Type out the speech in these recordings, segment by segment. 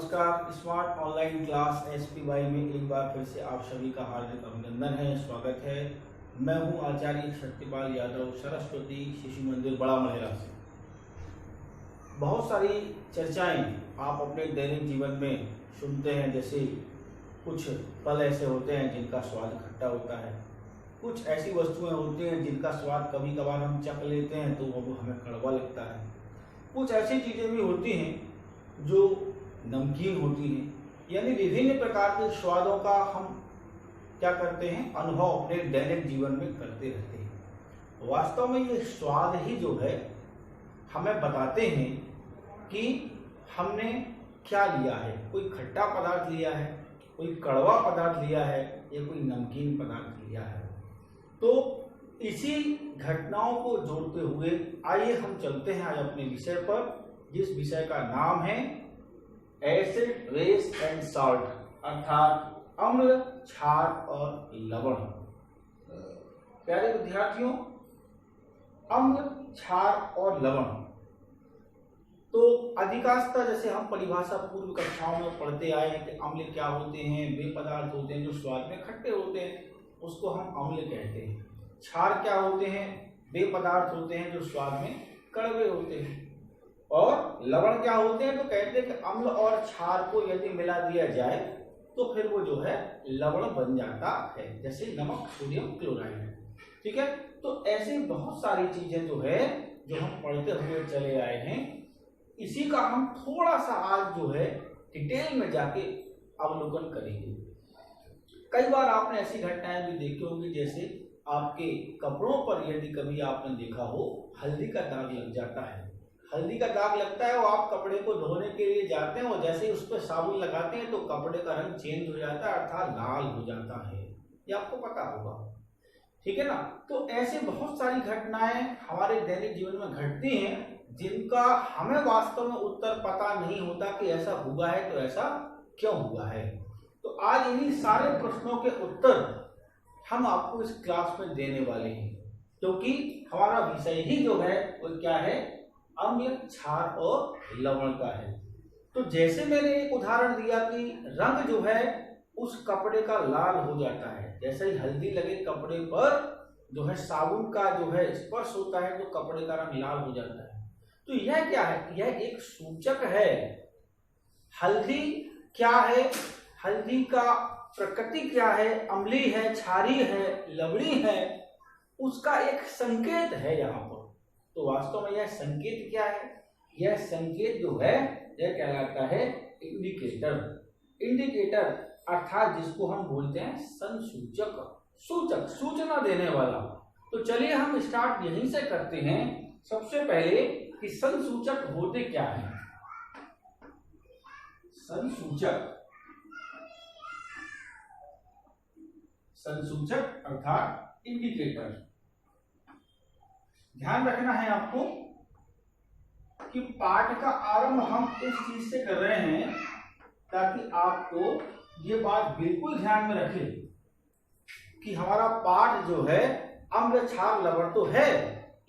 नमस्कार। Smart online class SPY में एक बार फिर से आप सभी का हार्दिक अभिनंदन है, स्वागत है। मैं हूं आचार्य शक्तिपाल यादव, सरस्वती शिशु मंदिर बड़ा महिला से। बहुत सारी चर्चाएं आप अपने दैनिक जीवन में सुनते हैं, जैसे कुछ फल ऐसे होते हैं जिनका स्वाद खट्टा होता है, कुछ ऐसी वस्तुएं होती हैं जिनका स्वाद कभी कभार हम चख लेते हैं तो वो हमें कड़वा लगता है, कुछ ऐसी चीज़ें भी होती हैं जो नमकीन होती हैं। यानी विभिन्न प्रकार के स्वादों का हम क्या करते हैं, अनुभव अपने दैनिक जीवन में करते रहते हैं। वास्तव में ये स्वाद ही जो है हमें बताते हैं कि हमने क्या लिया है। कोई खट्टा पदार्थ लिया है, कोई कड़वा पदार्थ लिया है या कोई नमकीन पदार्थ लिया है। तो इसी घटनाओं को जोड़ते हुए आइए हम चलते हैं आज अपने विषय पर, जिस विषय का नाम है एसिड, बेस एंड सॉल्ट, अर्थात अम्ल, क्षार और लवण। प्यारे विद्यार्थियों, अम्ल, क्षार और लवण तो अधिकांशतः जैसे हम परिभाषा पूर्व कक्षाओं में पढ़ते आए हैं कि अम्ल क्या होते हैं, वे पदार्थ होते हैं जो स्वाद में खट्टे होते हैं, उसको हम अम्ल कहते हैं। क्षार क्या होते हैं, वे पदार्थ होते हैं जो स्वाद में कड़वे होते हैं। और लवण क्या होते हैं, तो कहते हैं कि अम्ल और क्षार को यदि मिला दिया जाए तो फिर वो जो है लवण बन जाता है, जैसे नमक, सोडियम क्लोराइड। ठीक है, तो ऐसी बहुत सारी चीजें जो है जो हम पढ़ते हुए चले आए हैं, इसी का हम थोड़ा सा आज जो है डिटेल में जाके अवलोकन करेंगे। कई बार आपने ऐसी घटनाएं भी देखी होंगी, जैसे आपके कपड़ों पर यदि कभी आपने देखा हो हल्दी का दाग लग जाता है। हल्दी का दाग लगता है और आप कपड़े को धोने के लिए जाते हैं और जैसे ही उस पर साबुन लगाते हैं तो कपड़े का रंग चेंज हो जाता है, अर्थात लाल हो जाता है। ये आपको पता होगा, ठीक है ना। तो ऐसे बहुत सारी घटनाएं हमारे दैनिक जीवन में घटती हैं जिनका हमें वास्तव में उत्तर पता नहीं होता कि ऐसा हुआ है तो ऐसा क्यों हुआ है। तो आज इन्हीं सारे प्रश्नों के उत्तर हम आपको इस क्लास में देने वाले हैं, क्योंकि हमारा विषय ही जो है वो क्या है, अम्ल, क्षार और लवण का है। तो जैसे मैंने एक उदाहरण दिया कि रंग जो है उस कपड़े का लाल हो जाता है, जैसे ही हल्दी लगे कपड़े पर जो है साबुन का जो है स्पर्श होता है तो कपड़े का रंग लाल हो जाता है। तो यह क्या है, यह एक सूचक है। हल्दी क्या है, हल्दी का प्रकृति क्या है, अम्लीय है, क्षारीय है, लवणीय है, उसका एक संकेत है यहाँ पर। तो वास्तव में यह संकेत क्या है, यह संकेत जो है यह कहलाता है इंडिकेटर। इंडिकेटर अर्थात जिसको हम बोलते हैं संसूचक, सूचक, सूचना देने वाला। तो चलिए हम स्टार्ट यहीं से करते हैं। सबसे पहले कि संसूचक होते क्या है। संसूचक, संसूचक अर्थात इंडिकेटर। ध्यान रखना है आपको कि पाठ का आरंभ हम इस चीज से कर रहे हैं ताकि आपको ये बात बिल्कुल ध्यान में रखे कि हमारा पाठ जो है अम्ल, क्षार, लवण तो है,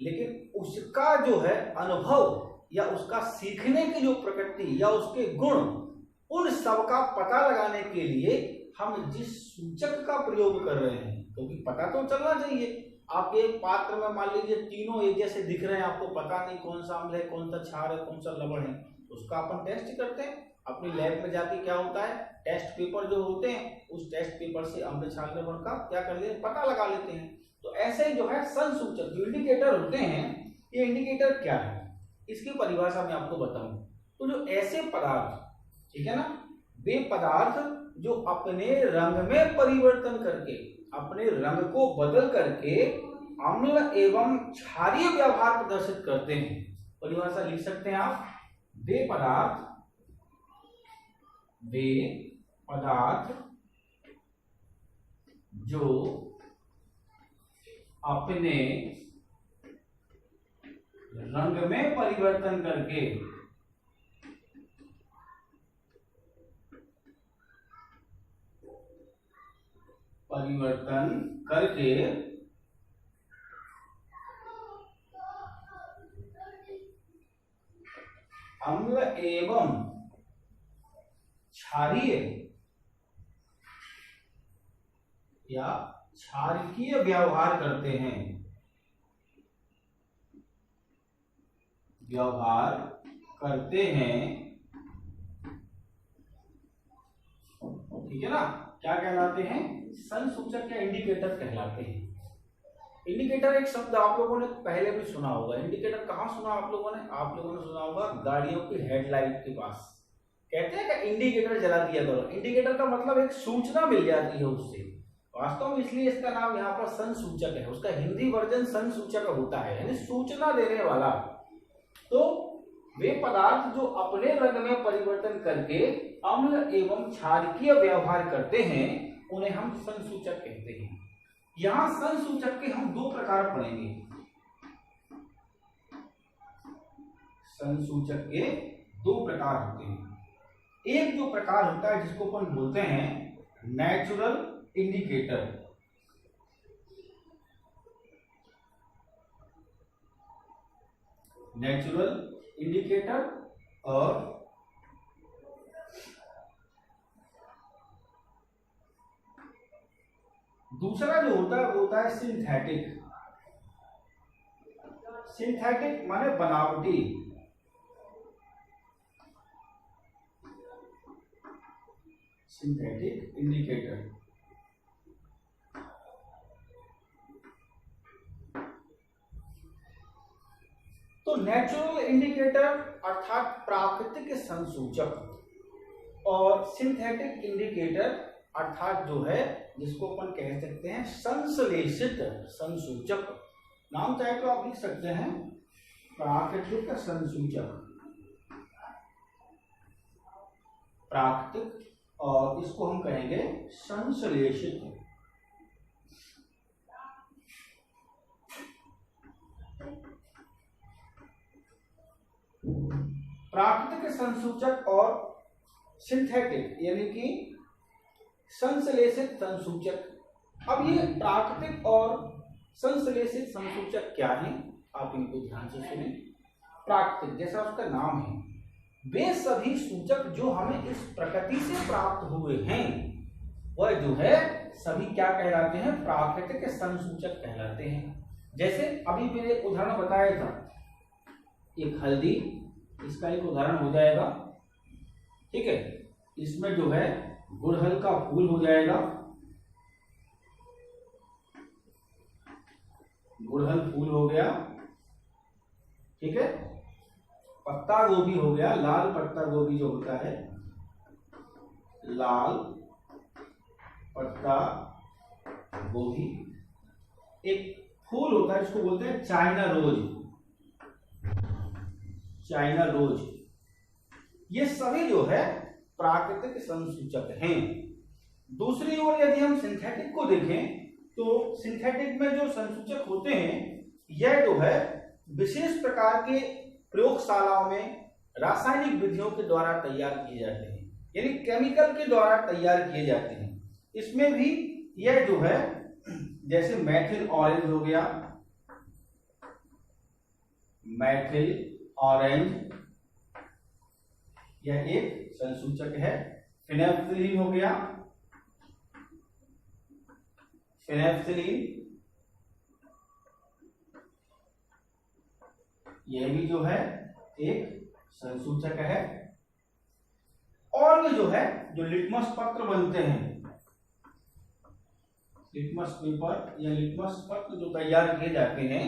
लेकिन उसका जो है अनुभव या उसका सीखने की जो प्रकृति या उसके गुण, उन सब का पता लगाने के लिए हम जिस सूचक का प्रयोग कर रहे हैं, क्योंकि पता तो चलना चाहिए। आप एक पात्र में मान लीजिए तीनों एक जैसे दिख रहे हैं, आपको पता नहीं कौन सा अम्ल है, कौन सा क्षार है, कौन सा लवण है, उसका अपन टेस्ट करते हैं। अपनी लैब में जाके क्या होता है, टेस्ट पेपर जो होते हैं उस टेस्ट पेपर से अम्ल, क्षार, लवण का क्या कर लेते हैं, पता लगा लेते हैं। तो ऐसे ही जो है संसूचक जो इंडिकेटर होते हैं, ये इंडिकेटर क्या है, इसकी परिभाषा मैं आपको बताऊं तो जो ऐसे पदार्थ, ठीक है ना, वे पदार्थ जो अपने रंग में परिवर्तन करके, अपने रंग को बदल करके अम्ल एवं क्षारीय व्यवहार प्रदर्शित करते हैं। परिभाषा लिख सकते हैं आप, वे पदार्थ जो अपने रंग में परिवर्तन करके अम्ल एवं क्षारीय या क्षारकीय व्यवहार करते हैं, व्यवहार करते हैं, ठीक है ना, क्या कहलाते हैं? संसूचक या इंडिकेटर कहलाते हैं। इंडिकेटर एक शब्द आप लोगों ने पहले भी सुना होगा। इंडिकेटर कहाँ सुना आप लोगों ने? आप लोगों ने सुना होगा गाड़ियों की हेडलाइट के पास, कहते हैं कि इंडिकेटर जला दिया करो। इंडिकेटर का मतलब एक सूचना मिल जाती है उससे, वास्तव में इसलिए इसका नाम यहाँ पर संसूचक है। उसका हिंदी वर्जन संसूचक होता है, यानी सूचना देने वाला। तो वे पदार्थ जो अपने रंग में परिवर्तन करके अम्ल एवं क्षारकीय व्यवहार करते हैं उन्हें हम संसूचक कहते हैं। यहां संसूचक के हम दो प्रकार पढ़ेंगे। संसूचक के दो प्रकार होते हैं। एक जो प्रकार होता है जिसको अपन बोलते हैं नेचुरल इंडिकेटर, नेचुरल इंडिकेटर, और दूसरा जो होता है वो होता है सिंथेटिक। सिंथेटिक माने बनावटी। Synthetic indicator. तो नेचुरल इंडिकेटर अर्थात प्राकृतिक संसूचक और सिंथेटिक इंडिकेटर अर्थात जो है जिसको अपन कह सकते हैं संश्लेषित संसूचक। नाम चाहे तो आप लिख सकते हैं प्राकृतिक संसूचक, प्राकृतिक, और इसको हम कहेंगे संश्लेषित। प्राकृतिक संसूचक और सिंथेटिक यानी कि संश्लेषित संसूचक। अब ये प्राकृतिक और संश्लेषित संसूचक क्या हैं, आप इनको ध्यान से सुने। प्राकृतिक जैसा उसका नाम है, वे सभी सूचक जो हमें इस प्रकृति से प्राप्त हुए हैं वह जो है सभी क्या कहलाते हैं? प्राकृतिक संसूचक कहलाते हैं। जैसे अभी मैंने उदाहरण बताया था, एक हल्दी, इसका एक उदाहरण हो जाएगा, ठीक है। इसमें जो है गुड़हल का फूल हो जाएगा, गुड़हल फूल हो गया, ठीक है। पत्ता गोभी हो गया, लाल पत्ता गोभी जो होता है, लाल पत्ता गोभी। एक फूल होता है जिसको बोलते हैं चाइना रोज, चाइना रोज। ये सभी जो है प्राकृतिक संसूचक हैं। दूसरी ओर यदि हम सिंथेटिक को देखें तो सिंथेटिक में जो संसूचक होते हैं यह जो है विशेष प्रकार के प्रयोगशालाओं में रासायनिक विधियों के द्वारा तैयार किए जाते हैं, यानी केमिकल के द्वारा तैयार किए जाते हैं। इसमें भी यह जो है जैसे मैथिल ऑरेंज हो गया, मैथिल ऑरेंज यह एक संसूचक है। फिनेफ्थलीन हो गया, फिनेफ्थलीन यह भी जो है एक संसूचक है। और भी जो है जो लिटमस पत्र बनते हैं, लिटमस पेपर या लिटमस पत्र जो तैयार किए जाते हैं,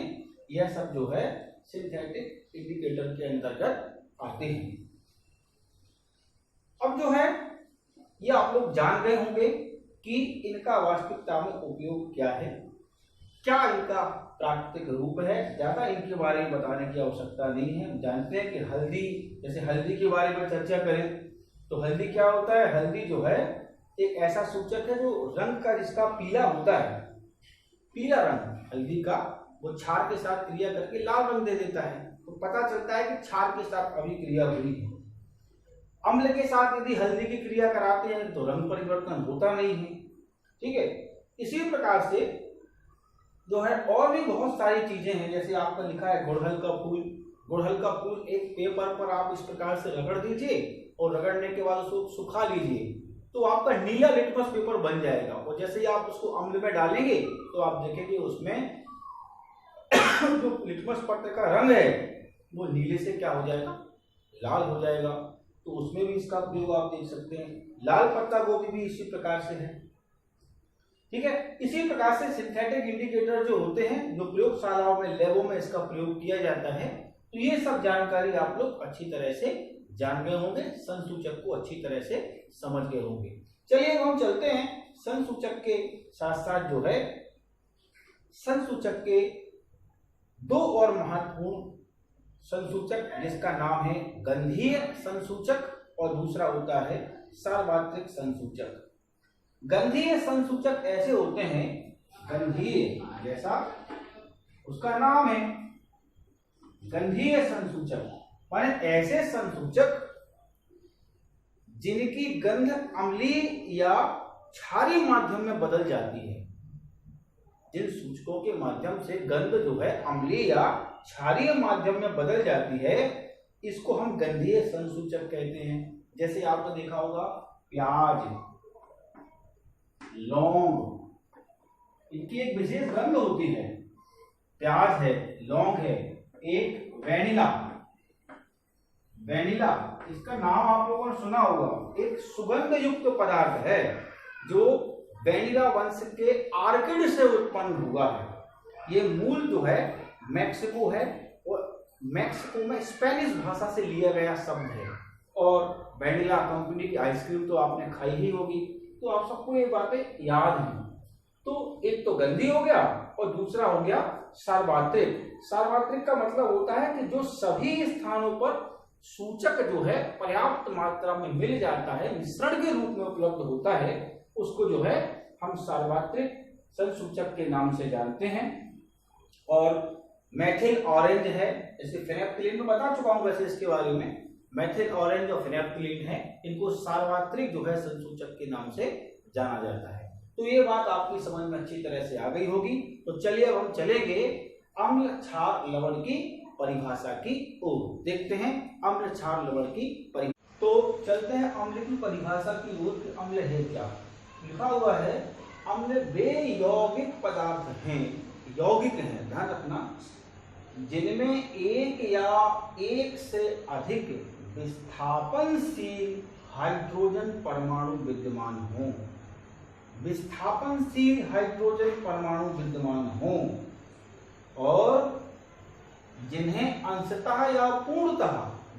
यह सब जो है सिंथेटिक इंडिकेटर के अंतर्गत आते हैं। अब जो है ये आप लोग जान गए होंगे कि इनका वास्तविकता में उपयोग क्या है, क्या इनका प्राकृतिक रूप है। ज्यादा इनके बारे में बताने की आवश्यकता नहीं है। हम जानते हैं कि हल्दी, जैसे हल्दी के बारे में चर्चा करें तो हल्दी क्या होता है? हल्दी जो है एक ऐसा सूचक है जो रंग का जिसका पीला होता है, पीला रंग हल्दी का, वो क्षार के साथ क्रिया करके लाल रंग दे देता है। तो पता चलता है कि क्षार के साथ अभिक्रिया हुई है। अम्ल के साथ यदि हल्दी की क्रिया कराते हैं तो रंग परिवर्तन होता नहीं है, ठीक है। इसी प्रकार से जो है और भी बहुत सारी चीजें हैं। जैसे आपका लिखा है गुड़हल का फूल, गुड़हल का फूल एक पेपर पर आप इस प्रकार से रगड़ दीजिए और रगड़ने के बाद उसको सुखा लीजिए तो आपका नीला लिटमस पेपर बन जाएगा। और जैसे ही आप उसको अम्ल में डालेंगे तो आप देखेंगे उसमें जो लिटमस पत्र का रंग है वो नीले से क्या हो जाएगा, लाल हो जाएगा। तो उसमें भी इसका प्रयोग आप देख सकते हैं। लाल पत्ता गोभी भी इसी प्रकार से है। ठीक है, इसी प्रकार से सिंथेटिक इंडिकेटर जो होते हैं, जो प्रयोगशालाओं में, लैबों में इसका प्रयोग किया जाता है। तो ये सब जानकारी आप लोग अच्छी तरह से जान गए होंगे, संसूचक को अच्छी तरह से समझ गए होंगे। चलिए हम चलते हैं संसूचक के साथ साथ जो है संसूचक के दो और महत्वपूर्ण संसूचक, जिसका नाम है गंधीय संसूचक और दूसरा होता है सार्वत्रिक संसूचक। गंधीय संसूचक ऐसे होते हैं, गंधीय जैसा उसका नाम है गंधीय संसूचक, माने ऐसे संसूचक जिनकी गंध अम्लीय या क्षारीय माध्यम में बदल जाती है। जिन सूचकों के माध्यम से गंध जो है अम्लीय या क्षारीय माध्यम में बदल जाती है, इसको हम गंधीय संसूचक कहते हैं। जैसे आपने देखा होगा प्याज, लौंग, इनकी एक विशेष गंध होती है। प्याज है, लौंग है, एक वेनिला, वेनिला इसका नाम आप लोगों ने सुना होगा, एक सुगंध युक्त पदार्थ है जो वेनिला वंश के आर्किड से उत्पन्न हुआ है। ये मूल जो है मैक्सिको है और मैक्सिको में स्पेनिश भाषा से लिया गया शब्द है। और वेनिला कंपनी की आइसक्रीम तो आपने खाई ही होगी, तो आप सबको ये बातें याद हैं। तो एक तो गंधी हो गया और दूसरा हो गया सार्वत्रिक। सार्वत्रिक का मतलब होता है कि जो सभी स्थानों पर सूचक जो है पर्याप्त मात्रा में मिल जाता है, मिश्रण के रूप में उपलब्ध होता है, उसको जो है हम सार्वत्रिक संसूचक के नाम से जानते हैं। और मेथिल ऑरेंज है, जैसे फेनेप्थलीन में बता चुका हूं वैसे इसके बारे में। मेथिल ऑरेंज और फेनेप्थलीन है, इनको सार्वत्रिक जो है संसूचक के नाम से जाना जाता है। तो ये बात आपकी समझ में अच्छी तरह से आ गई होगी। तो चलिए अब हम चलेंगे अम्ल क्षार लवण की परिभाषा की ओर। देखते हैं अम्ल क्षार लवण की परिभाषा। तो चलते हैं अम्ल की परिभाषा की ओर। अम्ल है क्या? लिखा हुआ है अम्ल वे यौगिक पदार्थ हैं, यौगिक हैं, ध्यान रखना, जिनमें एक या एक से अधिक विस्थापनशील हाइड्रोजन परमाणु विद्यमान हों। विस्थापनशील हाइड्रोजन परमाणु विद्यमान हों और जिन्हें अंशतः या पूर्णतः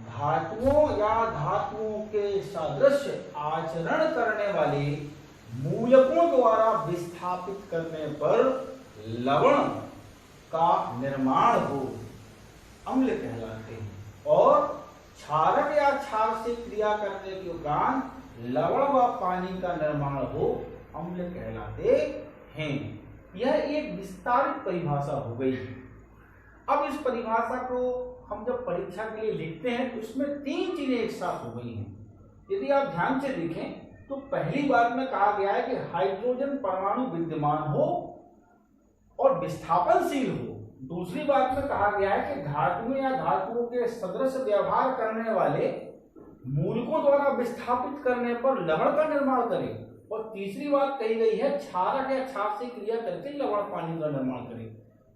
धातुओं या धातुओं के सदृश आचरण करने वाले मूलकों द्वारा विस्थापित करने पर लवण का निर्माण हो, अम्ल कहलाते हैं। और क्षारक या क्षार से क्रिया करने के उपरांत लवण व पानी का निर्माण हो, अम्ल कहलाते हैं। यह एक विस्तारित परिभाषा हो गई। अब इस परिभाषा को हम जब परीक्षा के लिए लिखते हैं तो इसमें तीन चीजें एक साथ हो गई हैं। यदि आप ध्यान से देखें तो पहली बात में कहा गया है कि हाइड्रोजन परमाणु विद्यमान हो और विस्थापनशील हो। दूसरी बात में कहा गया है कि धातुओं या धातुओं के सदृश व्यवहार करने वाले मूलकों द्वारा विस्थापित करने पर लवण का निर्माण करे। और तीसरी बात कही गई है क्षारक या क्षार से क्रिया करके लवण पानी का निर्माण करे।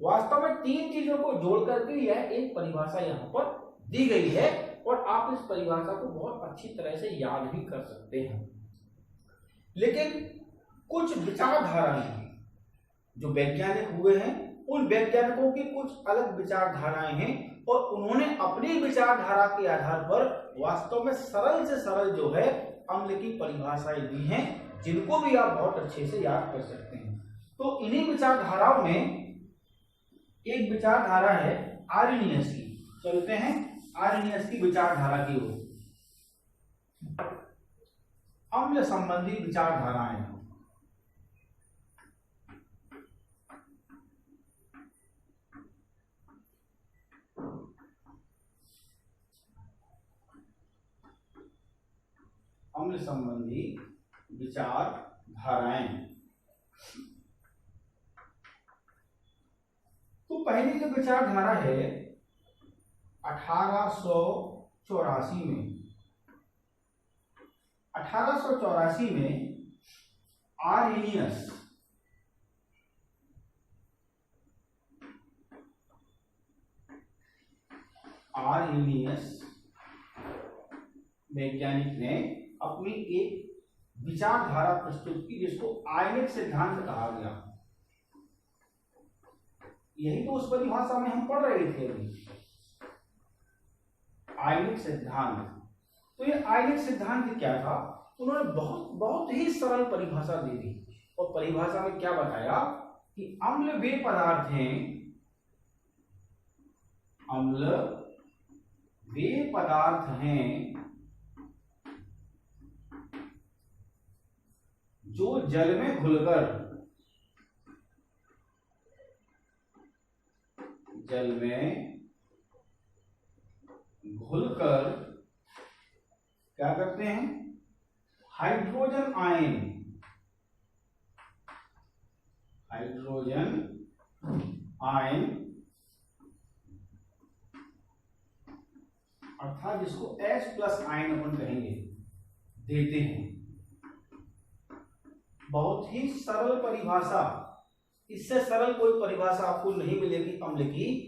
वास्तव में तीन चीजों को जोड़ करके यह एक परिभाषा यहाँ पर दी गई है और आप इस परिभाषा को बहुत अच्छी तरह से याद भी कर सकते हैं। लेकिन कुछ विचारधाराएं जो वैज्ञानिक हुए हैं, उन वैज्ञानिकों की कुछ अलग विचारधाराएं हैं और उन्होंने अपनी विचारधारा के आधार पर वास्तव में सरल से सरल जो है अम्ल की परिभाषाएं दी हैं, जिनको भी आप बहुत अच्छे से याद कर सकते हैं। तो इन्हीं विचारधाराओं में एक विचारधारा है आर्यनियस की। चलते हैं आर्यनियस की विचारधारा की ओर। अम्ल संबंधी विचारधाराएं। अम्ल संबंधी विचारधाराएं। तो पहली जो विचारधारा है 1884 में 1884 में आर्रेनियस वैज्ञानिक ने अपनी एक विचारधारा प्रस्तुत की जिसको आयनिक सिद्धांत कहा गया। यही तो उस परिभाषा में हम पढ़ रहे थे अभी, आयनिक सिद्धांत। तो ये आयनिक सिद्धांत क्या था? उन्होंने बहुत बहुत ही सरल परिभाषा दे दी और परिभाषा में क्या बताया कि अम्ल वे पदार्थ हैं, अम्ल वे पदार्थ हैं जो जल में घुलकर क्या करते हैं? हाइड्रोजन आयन अर्थात जिसको H+ आयन अपन कहेंगे, देते हैं। बहुत ही सरल परिभाषा, इससे सरल कोई परिभाषा आपको नहीं मिलेगी अम्ल की,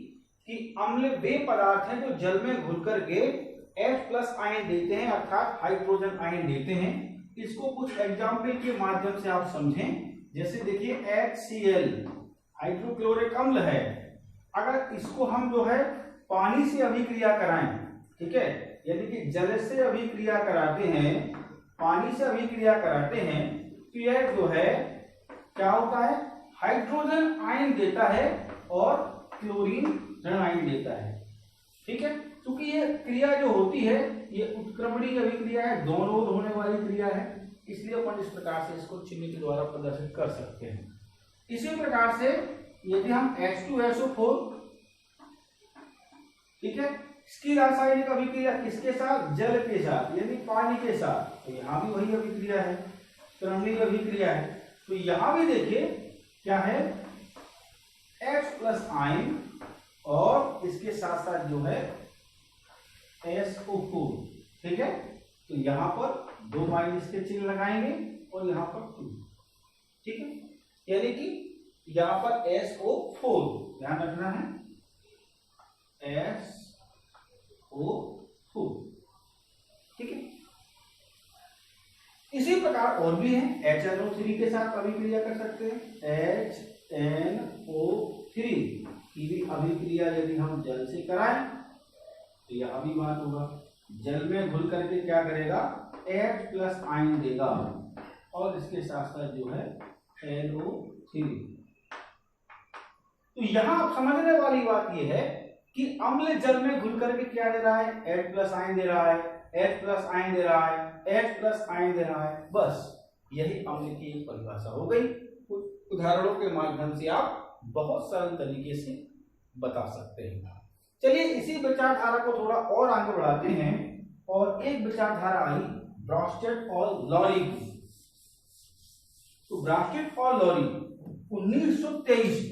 कि अम्ल वे पदार्थ हैं जो जल में घुल करके H+ आयन देते हैं अर्थात हाइड्रोजन आयन देते हैं। इसको कुछ एग्जाम्पल के माध्यम से आप समझें। जैसे देखिए HCl हाइड्रोक्लोरिक अम्ल है, अगर इसको हम जो है पानी से अभिक्रिया कराएं, ठीक है, यानी कि जल से अभिक्रिया कराते हैं, पानी से अभिक्रिया कराते हैं, तो यह जो है क्या होता है? हाइड्रोजन आयन देता है और क्लोरीन ऋण आयन देता है। ठीक है, क्योंकि ये क्रिया जो होती है ये उत्क्रमणीय अभिक्रिया है, दोनों ओर होने वाली क्रिया है, इसलिए अपन इस प्रकार से इसको चिन्ह के द्वारा प्रदर्शित कर सकते हैं। इसी प्रकार से यदि हम H2SO4, ठीक है, इसकी रासायनिक अभिक्रिया किसके साथ? जल के साथ, यानी पानी के साथ, तो यहां भी वही अभिक्रिया है, क्रमणीय अभिक्रिया है। तो यहां भी देखिए क्या है? H+ आयन और इसके साथ साथ जो है SO4, ठीक है। तो यहां पर 2 माइनस के चिन्ह लगाएंगे और यहां पर 2, ठीक है, यानी कि यहां पर SO4 ध्यान रखना है, SO4, ठीक है। इसी प्रकार और भी है, HNO3 के साथ अभिक्रिया कर सकते हैं, HNO3 की भी अभिक्रिया यदि हम जल से कराएं तो यह भी बात होगा, जल में घुल करके क्या करेगा? H+ आयन देगा और इसके साथ साथ जो है NO3। तो यहां आप समझने वाली बात यह है कि अम्ल जल में घुल करके क्या दे रहा है? H+ आयन दे रहा है, H+ आयन दे रहा है, H+ आयन दे रहा है, बस यही अम्ल की एक परिभाषा हो गई। कुछ उदाहरणों के माध्यम से आप बहुत सरल तरीके से बता सकते हैं। चलिए इसी विचारधारा को थोड़ा और आगे बढ़ाते हैं और एक विचारधारा आई ब्रॉस्टेड और लॉरी की। तो ब्रॉस्टेड और लॉरी 1923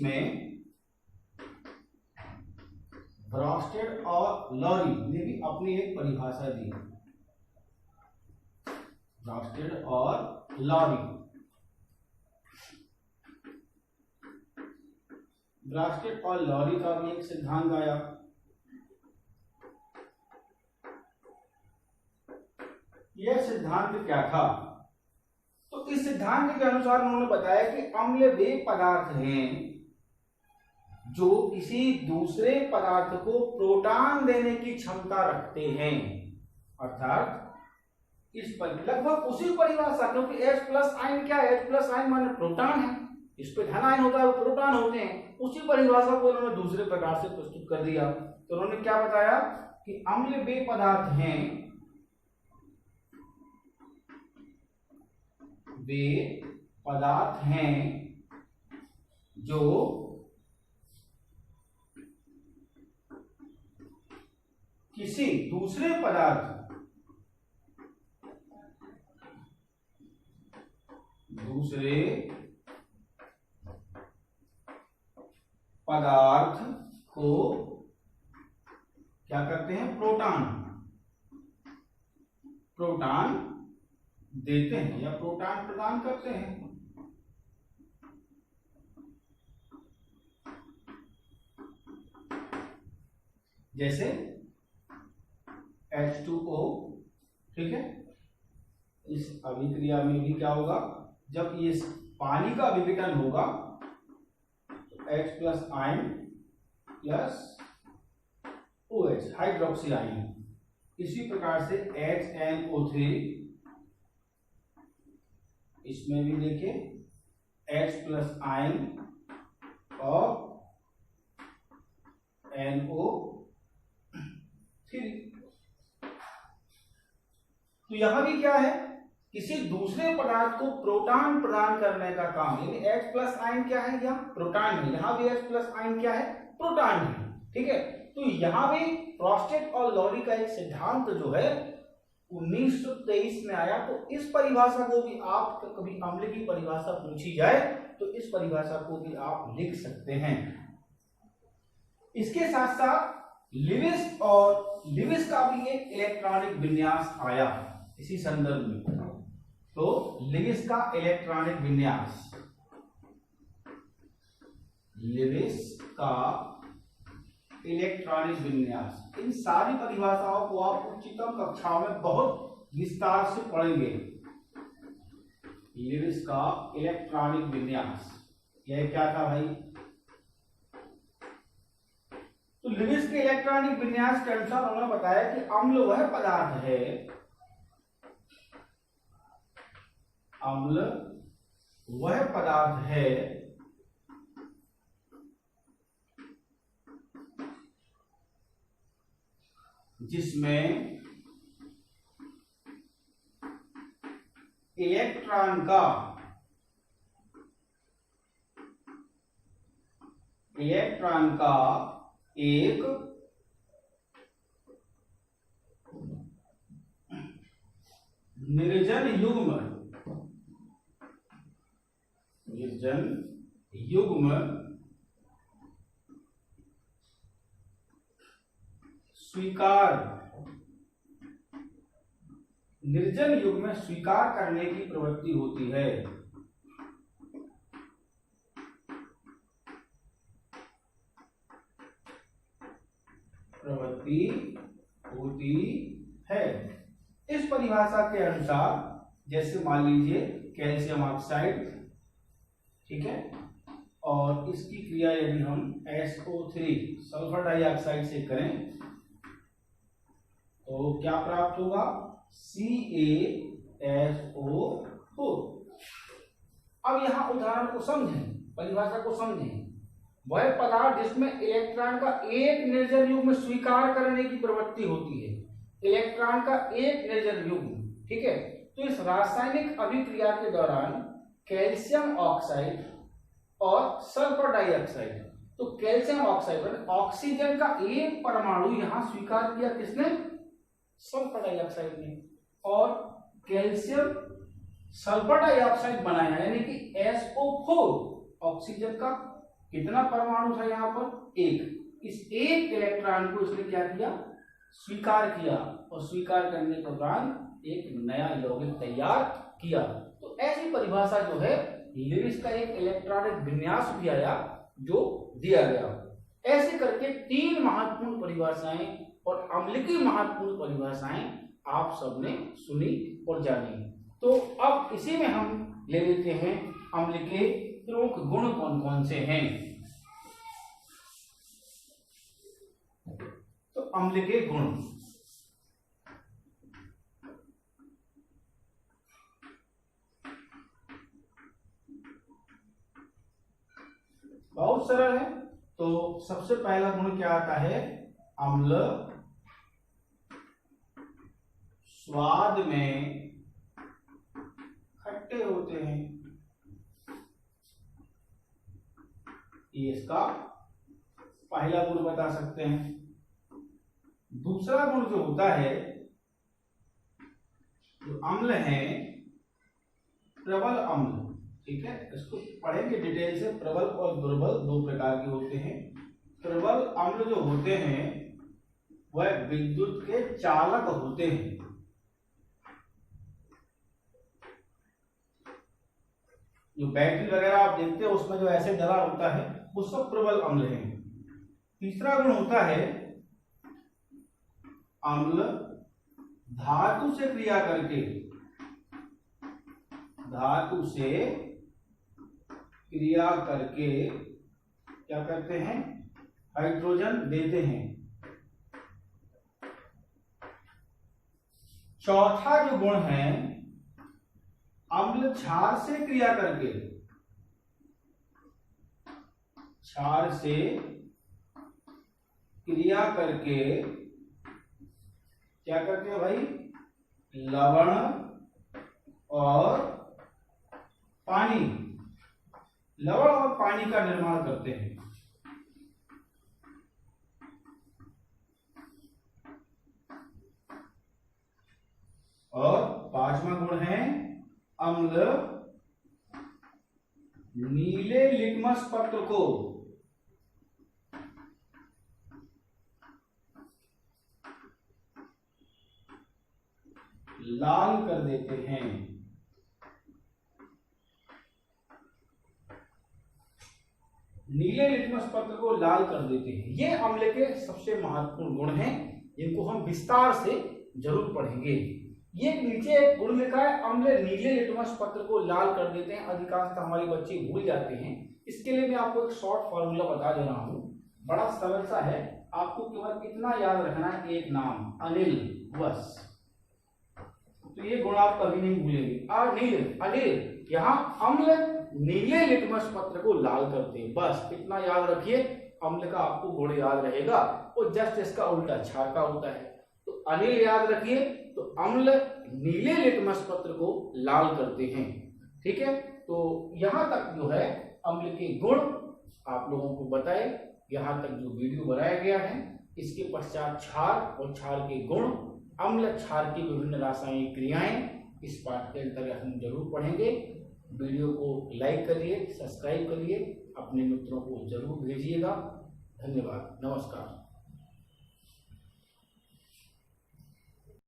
में ब्रॉस्टेड और लॉरी ने भी अपनी एक परिभाषा दी। ब्रॉस्टेड और लॉरी, ब्रॉस्टेड और लॉरी का भी एक सिद्धांत आया। यह सिद्धांत क्या था? तो इस सिद्धांत के अनुसार उन्होंने बताया कि अम्ल वे पदार्थ हैं जो किसी दूसरे पदार्थ को प्रोटॉन देने की क्षमता रखते हैं, अर्थात इस पर लगभग उसी परिभाषा, क्योंकि H+ आयन क्या है? H+ आयन माने प्रोटॉन है, इस पे धन आयन होता है, वो प्रोटॉन होते हैं। उसी परिभाषा को उन्होंने दूसरे प्रकार से प्रस्तुत कर दिया। तो उन्होंने क्या बताया कि अम्ल वे पदार्थ हैं, वे पदार्थ हैं जो किसी दूसरे पदार्थ को क्या करते हैं, प्रोटॉन देते हैं या प्रोटॉन प्रदान करते हैं। जैसे H2O, ठीक है। इस अभिक्रिया में भी क्या होगा, जब ये पानी का विघटन होगा तो H plus ion plus OH hydroxy ion, इसी प्रकार से HNO3, इसमें भी देखिए H प्लस आयन और NO3। तो यहां भी क्या है, किसी दूसरे पदार्थ को प्रोटॉन प्रदान करने का काम, यानी H प्लस आयन क्या है, यहाँ प्रोटॉन है, यहां भी H प्लस आयन क्या है, प्रोटॉन है, ठीक है। तो यहां भी प्रोस्टेट और लॉरी का एक सिद्धांत जो है 1923 में आया। तो इस परिभाषा को भी आप कभी अम्ल की परिभाषा पूछी जाए तो इस परिभाषा को भी आप लिख सकते हैं। इसके साथ साथ लिविस का भी एक इलेक्ट्रॉनिक विन्यास आया इसी संदर्भ में। तो लिविस का इलेक्ट्रॉनिक विन्यास, लिविस का इलेक्ट्रॉनिक विन्यास, इन सारी परिभाषाओं को आप उच्चतम कक्षाओं में बहुत विस्तार से पढ़ेंगे। लिविस का इलेक्ट्रॉनिक विन्यास, यह क्या था भाई, तो लिविस के इलेक्ट्रॉनिक विन्यास के अनुसार उन्होंने बताया कि अम्ल वह पदार्थ है, अम्ल वह पदार्थ है जिसमें इलेक्ट्रॉन का एक निर्जन युग्म स्वीकार, निर्जन युग्म में स्वीकार करने की प्रवृत्ति होती है। इस परिभाषा के अनुसार जैसे मान लीजिए कैल्शियम ऑक्साइड, ठीक है, और इसकी क्रिया यदि हम SO3 सल्फर डाइऑक्साइड से करें तो क्या प्राप्त होगा, CaSO4। अब यहां उदाहरण को समझें, परिभाषा को समझें, वह पदार्थ जिसमें इलेक्ट्रॉन का एक निर्जन युग्म स्वीकार करने की प्रवृत्ति होती है, इलेक्ट्रॉन का एक निर्जन युग्म, ठीक है। तो इस रासायनिक अभिक्रिया के दौरान कैल्शियम ऑक्साइड और सल्फर डाइऑक्साइड, तो कैल्शियम ऑक्साइड ऑक्सीजन का एक परमाणु यहां स्वीकार किया किसने, सल्फर डाइऑक्साइड ने, और कैल्शियम सल्फर डाइऑक्साइड बनाया, यानी कि SO4। ऑक्सीजन का कितना परमाणु था यहाँ पर, एक, इस एक इलेक्ट्रॉन को इसने क्या किया, स्वीकार किया, और स्वीकार करने के दौरान एक नया यौगिक तैयार किया। तो ऐसी परिभाषा जो है, लिविस का एक इलेक्ट्रॉनिक विन्यास भी आया जो दिया गया। ऐसे करके 3 महत्वपूर्ण परिभाषाएं और अम्ल की महत्वपूर्ण परिभाषाएं आप सबने सुनी और जानी। तो अब इसी में हम ले लेते हैं अम्ल के प्रमुख गुण कौन कौन से हैं। तो अम्ल के गुण, बहुत सरल है। तो सबसे पहला गुण क्या आता है, अम्ल स्वाद में खट्टे होते हैं, ये इसका पहला गुण बता सकते हैं। दूसरा गुण जो होता है, जो अम्ल है, प्रबल अम्ल, ठीक है, इसको पढ़ेंगे डिटेल से। प्रबल और दुर्बल 2 प्रकार के होते हैं। प्रबल अम्ल जो होते हैं वह विद्युत के चालक होते हैं। जो बैटरी वगैरह आप देखते हो उसमें जो एसिड डला होता है वो सब प्रबल अम्ल है। तीसरा गुण होता है अम्ल धातु से क्रिया करके, धातु से क्रिया करके क्या करते हैं, हाइड्रोजन देते हैं। चौथा जो गुण है अम्ल क्षार से क्रिया करके, क्षार से क्रिया करके क्या करते हैं भाई, लवण और पानी, लवण और पानी का निर्माण करते हैं। और पांचवा गुण है अम्ल नीले लिटमस पत्र को लाल कर देते हैं। नीले लिटमस पत्र को लाल कर देते हैं। ये अम्ल के सबसे महत्वपूर्ण गुण हैं, जिनको हम विस्तार से जरूर पढ़ेंगे। ये नीचे एक गुण लिखा है अम्ल नीले लिटमस पत्र को लाल कर देते हैं, अधिकांशतः हमारे बच्चे भूल जाते हैं। इसके लिए मैं आपको एक शॉर्ट फॉर्मूला बता दे रहा हूं, बड़ा सरल सा है, आपको केवल इतना याद रखना है, एक नाम अनिल, बस। तो ये गुण आप कभी नहीं भूलेंगे। अनिल, अनिल, यहाँ अम्ल नीले लिटमस पत्र को लाल करते हैं, बस इतना याद रखिए। अम्ल का आपको गुण याद रहेगा, और जस्ट इसका उल्टा क्षार का होता है। तो अनिल याद रखिए, तो अम्ल नीले लिटमस पत्र को लाल करते हैं। ठीक है, तो यहां तक जो है अम्ल के गुण आप लोगों को बताए, यहां तक जो वीडियो बनाया गया है। इसके पश्चात क्षार और क्षार के गुण, अम्ल क्षार की विभिन्न रासायनिक क्रियाएं, इस पाठ के अंतर्गत हम जरूर पढ़ेंगे। वीडियो को लाइक करिए, सब्सक्राइब करिए, अपने मित्रों को जरूर भेजिएगा। धन्यवाद, नमस्कार।